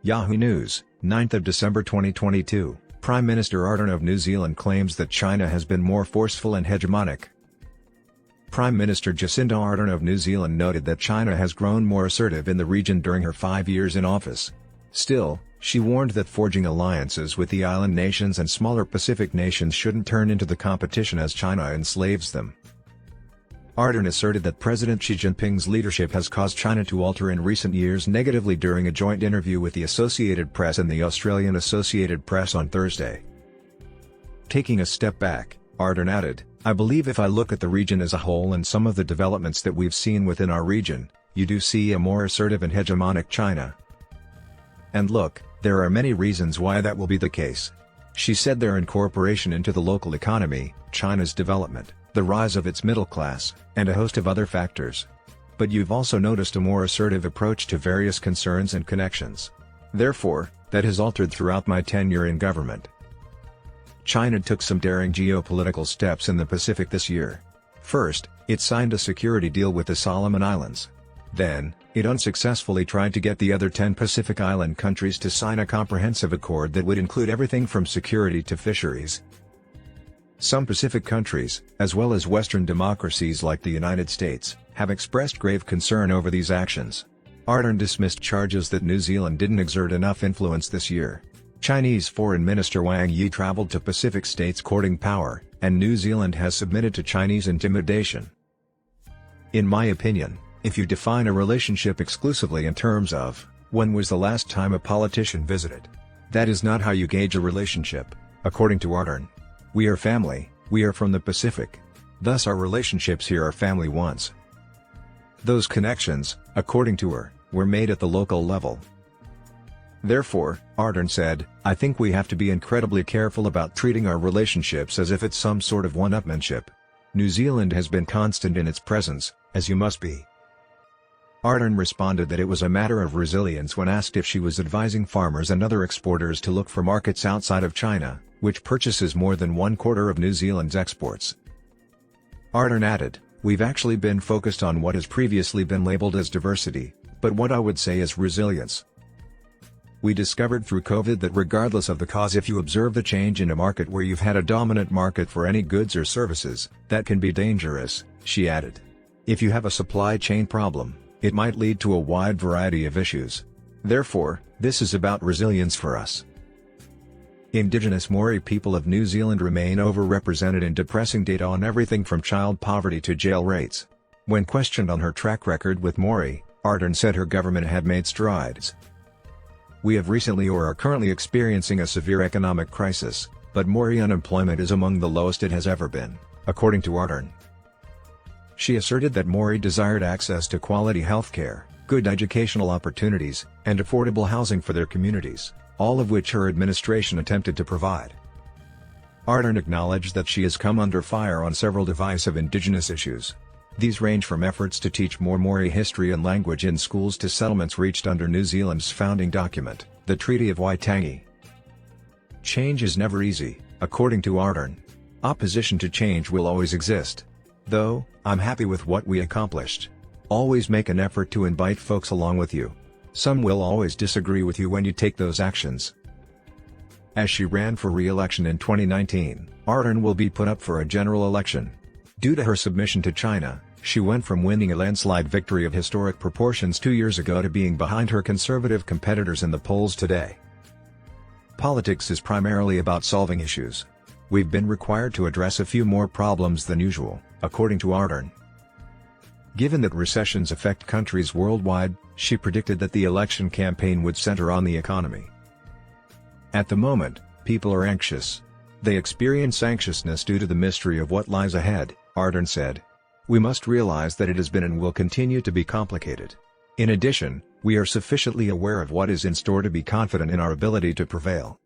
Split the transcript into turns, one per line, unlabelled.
Yahoo News, 9th of December 2022, Prime Minister Ardern of New Zealand claims that China has been more forceful and hegemonic. Prime Minister Jacinda Ardern of New Zealand noted that China has grown more assertive in the region during her 5 years in office. Still, she warned that forging alliances with the island nations and smaller Pacific nations shouldn't turn into the competition as China enslaves them. Ardern asserted that President Xi Jinping's leadership has caused China to alter in recent years negatively during a joint interview with the Associated Press and the Australian Associated Press on Thursday. Taking a step back, Ardern added, "I believe if I look at the region as a whole and some of the developments that we've seen within our region, you do see a more assertive and hegemonic China. And look, there are many reasons why that will be the case." She said their incorporation into the local economy, China's development, the rise of its middle class, and a host of other factors. But you've also noticed a more assertive approach to various concerns and connections. Therefore, that has altered throughout my tenure in government. China took some daring geopolitical steps in the Pacific this year. First, it signed a security deal with the Solomon Islands. Then, it unsuccessfully tried to get the other 10 Pacific Island countries to sign a comprehensive accord that would include everything from security to fisheries. Some Pacific countries, as well as Western democracies like the United States, have expressed grave concern over these actions. Ardern dismissed charges that New Zealand didn't exert enough influence this year. Chinese Foreign Minister Wang Yi traveled to Pacific states courting power, and New Zealand has submitted to Chinese intimidation. In my opinion, if you define a relationship exclusively in terms of, when was the last time a politician visited? That is not how you gauge a relationship, according to Ardern. We are family, we are from the Pacific. Thus our relationships here are family ones. Those connections, according to her, were made at the local level. Therefore, Ardern said, I think we have to be incredibly careful about treating our relationships as if it's some sort of one-upmanship. New Zealand has been constant in its presence, as you must be. Ardern responded that it was a matter of resilience when asked if she was advising farmers and other exporters to look for markets outside of China, which purchases more than 1/4 of New Zealand's exports. Ardern added, we've actually been focused on what has previously been labeled as diversity, but what I would say is resilience. We discovered through COVID that regardless of the cause, if you observe the change in a market where you've had a dominant market for any goods or services, that can be dangerous, she added. If you have a supply chain problem, it might lead to a wide variety of issues. Therefore, this is about resilience for us. Indigenous Maori people of New Zealand remain overrepresented in depressing data on everything from child poverty to jail rates. When questioned on her track record with Maori, Ardern said her government had made strides. We have recently or are currently experiencing a severe economic crisis, but Maori unemployment is among the lowest it has ever been, according to Ardern. She asserted that Maori desired access to quality healthcare, good educational opportunities, and affordable housing for their communities, all of which her administration attempted to provide. Ardern acknowledged that she has come under fire on several divisive Indigenous issues. These range from efforts to teach more Maori history and language in schools to settlements reached under New Zealand's founding document, the Treaty of Waitangi. Change is never easy, according to Ardern. Opposition to change will always exist. Though, I'm happy with what we accomplished. Always make an effort to invite folks along with you. Some will always disagree with you when you take those actions. As she ran for re-election in 2019, Ardern will be put up for a general election. Due to her submission to China, she went from winning a landslide victory of historic proportions 2 years ago to being behind her conservative competitors in the polls today. Politics is primarily about solving issues. We've been required to address a few more problems than usual, according to Ardern. Given that recessions affect countries worldwide, she predicted that the election campaign would center on the economy. At the moment, people are anxious. They experience anxiousness due to the mystery of what lies ahead, Ardern said. We must realize that it has been and will continue to be complicated. In addition, we are sufficiently aware of what is in store to be confident in our ability to prevail.